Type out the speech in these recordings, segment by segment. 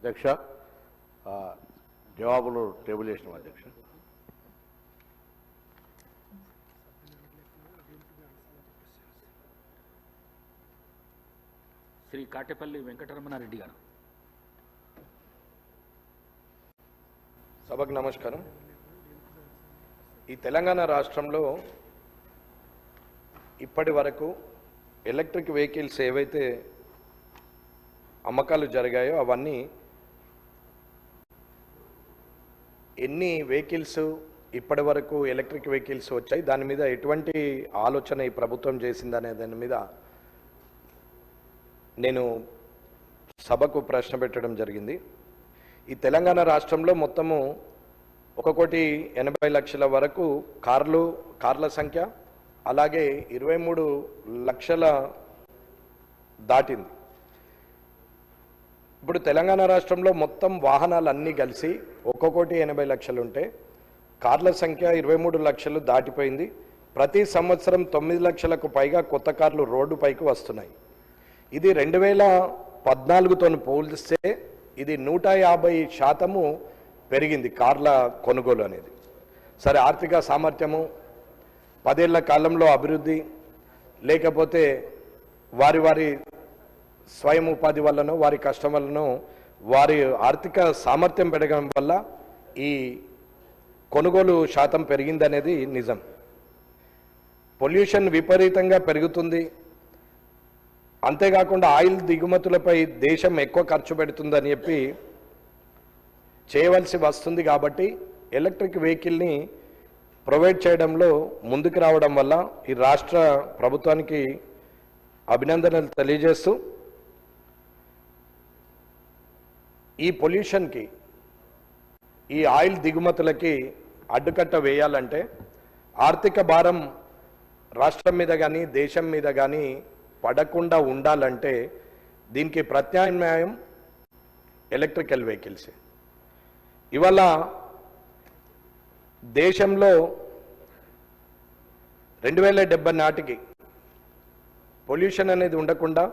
అధ్యక్ష జవాబులు టేబుల్ చేసిన అధ్యక్ష. శ్రీ కాటేపల్లి వెంకటరమణారెడ్డి గారు. సభకు నమస్కారం. ఈ తెలంగాణ రాష్ట్రంలో ఇప్పటి వరకు ఎలక్ట్రిక్ వెహికల్స్ ఏవైతే అమ్మకాలు జరిగాయో అవన్నీ ఎన్ని వెహికల్స్ ఇప్పటి వరకు ఎలక్ట్రిక్ వెహికల్స్ వచ్చాయి, దాని మీద ఎటువంటి ఆలోచన ఈ ప్రభుత్వం చేసిందనే దాని మీద నేను సభకు ప్రశ్న పెట్టడం జరిగింది. ఈ తెలంగాణ రాష్ట్రంలో మొత్తము 1,80,00,000 వరకు కార్ల సంఖ్య, అలాగే 23 లక్షల దాటింది. ఇప్పుడు తెలంగాణ రాష్ట్రంలో మొత్తం వాహనాలు అన్నీ కలిసి 1,80,00,000 ఉంటే కార్ల సంఖ్య 23 లక్షలు దాటిపోయింది. ప్రతి సంవత్సరం 9 లక్షలకు పైగా కొత్త కార్లు రోడ్డు పైకి వస్తున్నాయి. ఇది 2014తో పోలిస్తే ఇది 150% పెరిగింది కార్ల కొనుగోలు అనేది. సరే, ఆర్థిక సామర్థ్యము, 10 ఏళ్ల కాలంలో అభివృద్ధి, లేకపోతే వారి స్వయం ఉపాధి వల్లనో వారి కష్టం వల్లనో వారి ఆర్థిక సామర్థ్యం పెరగడం వల్ల ఈ కొనుగోలు శాతం పెరిగిందనేది నిజం. పొల్యూషన్ విపరీతంగా పెరుగుతుంది. అంతేకాకుండా ఆయిల్ దిగుమతులపై దేశం ఎక్కువ ఖర్చు పెడుతుందని చెప్పి చేయవలసి వస్తుంది. కాబట్టి ఎలక్ట్రిక్ వెహికల్ని ప్రొవైడ్ చేయడంలో ముందుకు రావడం వల్ల ఈ రాష్ట్ర ప్రభుత్వానికి అభినందనలు తెలియజేస్తూ, ఈ పొల్యూషన్కి, ఈ ఆయిల్ దిగుమతులకి అడ్డుకట్ట వేయాలంటే ఆర్థిక భారం రాష్ట్రం మీద కానీ దేశం మీద కానీ పడకుండా ఉండాలంటే దీనికి ప్రత్యామ్నాయం ఎలక్ట్రికల్ వెహికల్స్. ఇవాళ దేశంలో 2070 నాటికి పొల్యూషన్ అనేది ఉండకుండా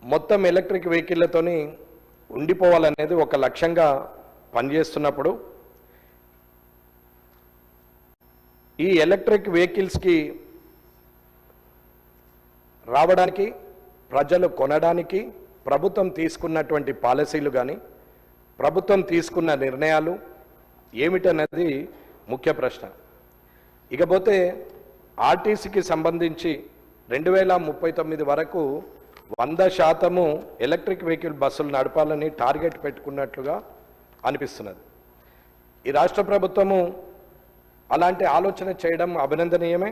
మొత్తం ఎలక్ట్రిక్ వెహికల్లతోని ఉండిపోవాలనేది ఒక లక్ష్యంగా పనిచేస్తున్నప్పుడు ఈ ఎలక్ట్రిక్ వెహికల్స్కి రావడానికి, ప్రజలు కొనడానికి ప్రభుత్వం తీసుకున్నటువంటి పాలసీలు కానీ ప్రభుత్వం తీసుకున్న నిర్ణయాలు ఏమిటనేది ముఖ్య ప్రశ్న. ఇకపోతే ఆర్టీసీకి సంబంధించి 2039 వరకు 100% ఎలక్ట్రిక్ వెహికల్ బస్సులు నడపాలని టార్గెట్ పెట్టుకున్నట్లుగా అనిపిస్తున్నది. ఈ రాష్ట్ర ప్రభుత్వము అలాంటి ఆలోచన చేయడం అభినందనీయమే.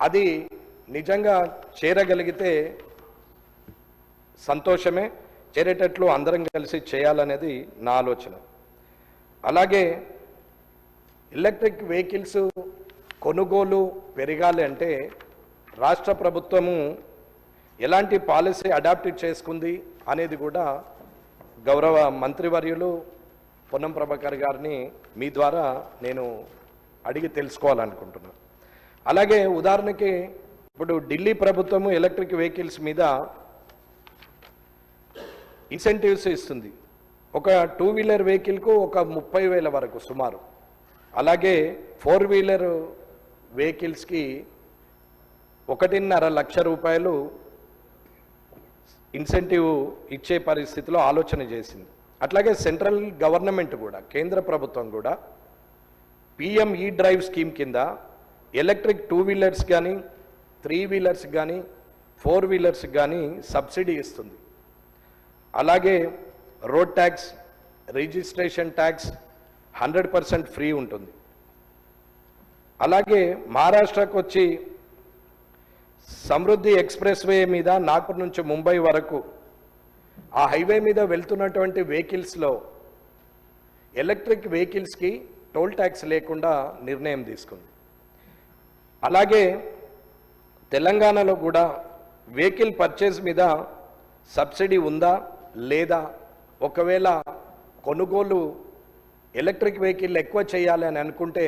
అది నిజంగా చేరగలిగితే సంతోషమే. చేరేటట్లు అందరం కలిసి చేయాలనేది నా ఆలోచన. అలాగే ఎలక్ట్రిక్ వెహికల్స్ కొనుగోలు పెరగాలి అంటే రాష్ట్ర ప్రభుత్వము ఎలాంటి పాలసీ అడాప్ట్ చేసుకుంది అనేది కూడా గౌరవ మంత్రివర్యులు పొన్నం ప్రభాకర్ గారిని మీ ద్వారా నేను అడిగి తెలుసుకోవాలనుకుంటున్నాను. అలాగే ఉదాహరణకి ఇప్పుడు ఢిల్లీ ప్రభుత్వము ఎలక్ట్రిక్ వెహికల్స్ మీద ఇన్సెంటివ్స్ ఇస్తుంది. ఒక 2 వీలర్ వెహికల్కు ఒక 30,000 వరకు సుమారు. అలాగే 4 వీలర్ వెహికల్స్కి 1.5 లక్ష రూపాయలు ఇన్సెంటివ్ ఇచ్చే పరిస్థితిలో ఆలోచన చేసింది. అట్లాగే సెంట్రల్ గవర్నమెంట్ కూడా, కేంద్ర ప్రభుత్వం కూడా PM E-డ్రైవ్ స్కీమ్ కింద ఎలక్ట్రిక్ 2 వీలర్స్ కానీ 3 వీలర్స్ కానీ 4 వీలర్స్ కానీ సబ్సిడీ ఇస్తుంది. అలాగే road tax, registration tax 100% free ఉంటుంది. అలాగే మహారాష్ట్రకు వచ్చి సమృద్ధి ఎక్స్ప్రెస్ వే మీద నాగ్పూర్ నుంచి ముంబై వరకు ఆ హైవే మీద వెళ్తున్నటువంటి వెహికల్స్లో ఎలక్ట్రిక్ వెహికల్స్కి టోల్ ట్యాక్స్ లేకుండా నిర్ణయం తీసుకుంది. అలాగే తెలంగాణలో కూడా వెహికల్ పర్చేస్ మీద సబ్సిడీ ఉందా లేదా, ఒకవేళ కొనుగోలు ఎలక్ట్రిక్ వెహికల్ ఎక్కువ చేయాలి అని అనుకుంటే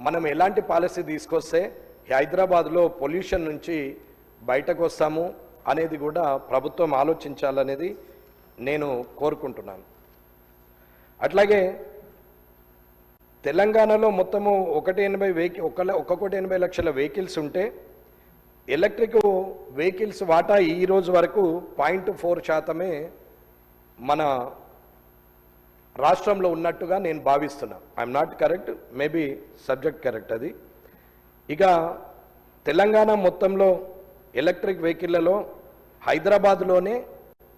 మనం ఎలాంటి పాలసీ తీసుకొస్తే హైదరాబాద్లో పొల్యూషన్ నుంచి బయటకు వస్తాము, అనేది కూడా ప్రభుత్వం ఆలోచించాలనేది నేను కోరుకుంటున్నాను. అట్లాగే తెలంగాణలో మొత్తము 1,80 లక్షల వెహికల్స్ ఉంటే ఎలక్ట్రిక్ వెహికల్స్ వాటా ఈ రోజు వరకు 0.4% మన రాష్ట్రంలో ఉన్నట్టుగా నేను భావిస్తున్నా. I'm not correct, maybe subject correct అది. ఇక తెలంగాణ మొత్తంలో ఎలక్ట్రిక్ వెహికల్లలో హైదరాబాద్లోనే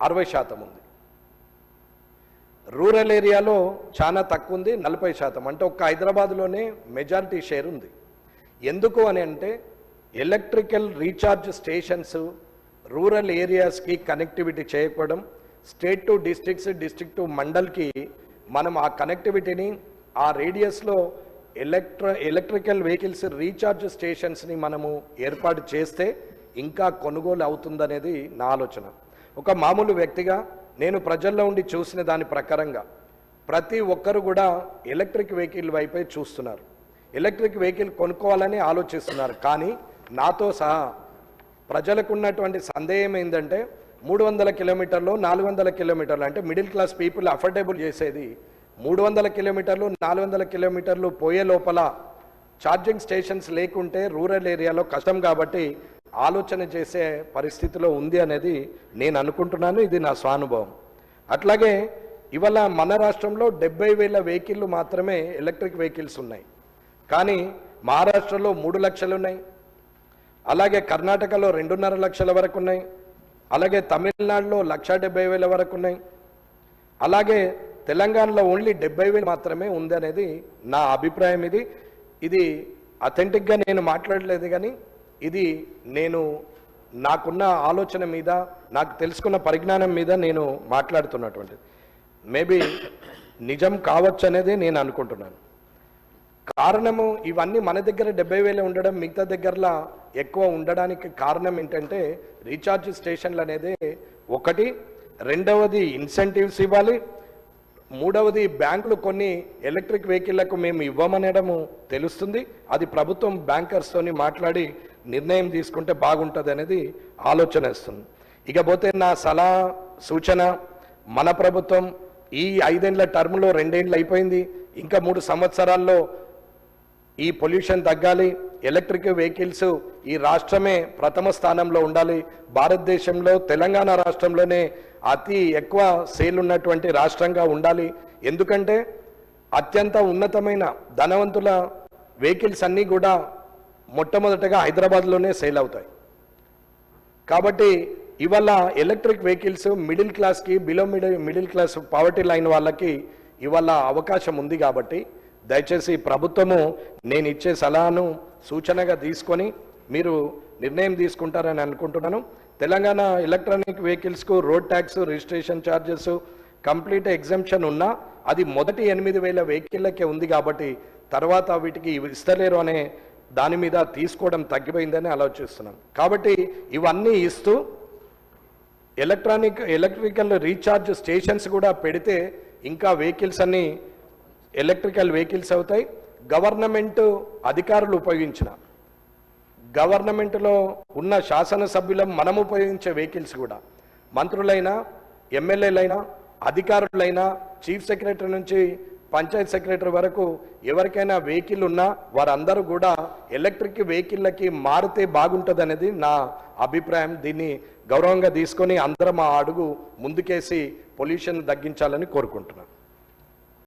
60% ఉంది. రూరల్ ఏరియాలో చాలా తక్కువ ఉంది, 40%. అంటే ఒక్క హైదరాబాద్లోనే మెజారిటీ షేర్ ఉంది. ఎందుకు అని అంటే ఎలక్ట్రికల్ రీఛార్జ్ స్టేషన్స్ రూరల్ ఏరియాస్కి కనెక్టివిటీ చేయకపోవడం, state to districts, district to మండల్కి మనం ఆ కనెక్టివిటీని ఆ రేడియస్లో ఎలక్ట్రికల్ వెహికల్స్ రీఛార్జ్ స్టేషన్స్ని మనము ఏర్పాటు చేస్తే ఇంకా కొనుగోలు అవుతుందనేది నా ఆలోచన. ఒక మామూలు వ్యక్తిగా నేను ప్రజల్లో ఉండి చూసిన దాని ప్రకారంగా ప్రతి ఒక్కరు కూడా ఎలక్ట్రిక్ వెహికల్ వైపే చూస్తున్నారు, ఎలక్ట్రిక్ వెహికల్ కొనుక్కోవాలని ఆలోచిస్తున్నారు. కానీ నాతో సహా ప్రజలకు ఉన్నటువంటి సందేహం ఏంటంటే 300 కిలోమీటర్లు 400 కిలోమీటర్లు అంటే మిడిల్ క్లాస్ పీపుల్ అఫోర్డబుల్ చేసేది 300 కిలోమీటర్లు 400 కిలోమీటర్లు పోయే లోపల ఛార్జింగ్ స్టేషన్స్ లేకుంటే రూరల్ ఏరియాలో కష్టం కాబట్టి ఆలోచన చేసే పరిస్థితిలో ఉంది అనేది నేను అనుకుంటున్నాను. ఇది నా స్వానుభవం. అట్లాగే ఇవాళ మన రాష్ట్రంలో 70,000 వెహికల్లు మాత్రమే ఎలక్ట్రిక్ వెహికల్స్ ఉన్నాయి. కానీ మహారాష్ట్రలో 3 లక్షలు ఉన్నాయి, అలాగే కర్ణాటకలో 2.5 లక్షల వరకు ఉన్నాయి, అలాగే తమిళనాడులో 1,70,000 వరకు ఉన్నాయి, అలాగే తెలంగాణలో ఓన్లీ 70,000 మాత్రమే ఉంది అనేది నా అభిప్రాయం. ఇది అథెంటిక్గా నేను మాట్లాడలేదు, కానీ ఇది నేను నాకున్న ఆలోచన మీద, నాకు తెలుసుకున్న పరిజ్ఞానం మీద నేను మాట్లాడుతున్నటువంటిది. మేబీ నిజం కావచ్చు అనేది నేను అనుకుంటున్నాను. కారణము ఇవన్నీ మన దగ్గర 70,000 ఉండడం, మిగతా దగ్గరలా ఎక్కువ ఉండడానికి కారణం ఏంటంటే రీఛార్జ్ స్టేషన్లు అనేది ఒకటి, రెండవది ఇన్సెంటివ్స్ ఇవ్వాలి, మూడవది బ్యాంకులు కొన్ని ఎలక్ట్రిక్ వెహికల్లకు మేము ఇవ్వమనడము తెలుస్తుంది. అది ప్రభుత్వం బ్యాంకర్స్తోని మాట్లాడి నిర్ణయం తీసుకుంటే బాగుంటుంది అనేది ఆలోచన ఇస్తుంది. ఇకపోతే నా సలహా సూచన, మన ప్రభుత్వం ఈ 5 ఏళ్ల టర్మ్లో 2 ఏళ్ళు అయిపోయింది, ఇంకా 3 సంవత్సరాల్లో ఈ పొల్యూషన్ తగ్గాలి, ఎలక్ట్రిక్ వెహికల్స్ ఈ రాష్ట్రమే ప్రథమ స్థానంలో ఉండాలి. భారతదేశంలో తెలంగాణ రాష్ట్రంలోనే అతి ఎక్కువ సేల్ ఉన్నటువంటి రాష్ట్రంగా ఉండాలి. ఎందుకంటే అత్యంత ఉన్నతమైన ధనవంతుల వెహికల్స్ అన్నీ కూడా మొట్టమొదటగా హైదరాబాద్లోనే సేల్ అవుతాయి. కాబట్టి ఇవాళ ఎలక్ట్రిక్ వెహికల్స్ మిడిల్ క్లాస్కి, below middle class poverty line వాళ్ళకి ఇవాళ అవకాశం ఉంది. కాబట్టి దయచేసి ప్రభుత్వము నేను ఇచ్చే సలహాను సూచనగా తీసుకొని మీరు నిర్ణయం తీసుకుంటారని అనుకుంటున్నాను. తెలంగాణ ఎలక్ట్రానిక్ వెహికల్స్కు road tax, registration charges complete exemption ఉన్నా అది మొదటి 8,000 వెహికల్లకే ఉంది. కాబట్టి తర్వాత వీటికి ఇస్తలేరు అనే దాని మీద తీసుకోవడం తగ్గిపోయిందని ఆలోచిస్తున్నాం. కాబట్టి ఇవన్నీ ఇస్తూ ఎలక్ట్రికల్ రీఛార్జ్ స్టేషన్స్ కూడా పెడితే ఇంకా వెహికల్స్ అన్నీ ఎలక్ట్రికల్ వెహికల్స్ అవుతాయి. గవర్నమెంట్ అధికారులు ఉపయోగించిన, గవర్నమెంట్లో ఉన్న శాసనసభ్యులం మనం ఉపయోగించే వెహికల్స్ కూడా మంత్రులైనా, ఎమ్మెల్యేలైనా, అధికారులైనా, చీఫ్ సెక్రటరీ నుంచి పంచాయత్ సెక్రటరీ వరకు ఎవరికైనా వెహికల్ ఉన్నా వారందరూ కూడా ఎలక్ట్రిక్ వెహికల్లకి మారితే బాగుంటుంది అనేది నా అభిప్రాయం. దీన్ని గౌరవంగా తీసుకొని అందరం ఆ అడుగు ముందుకేసి పొల్యూషన్ తగ్గించాలని కోరుకుంటున్నాను.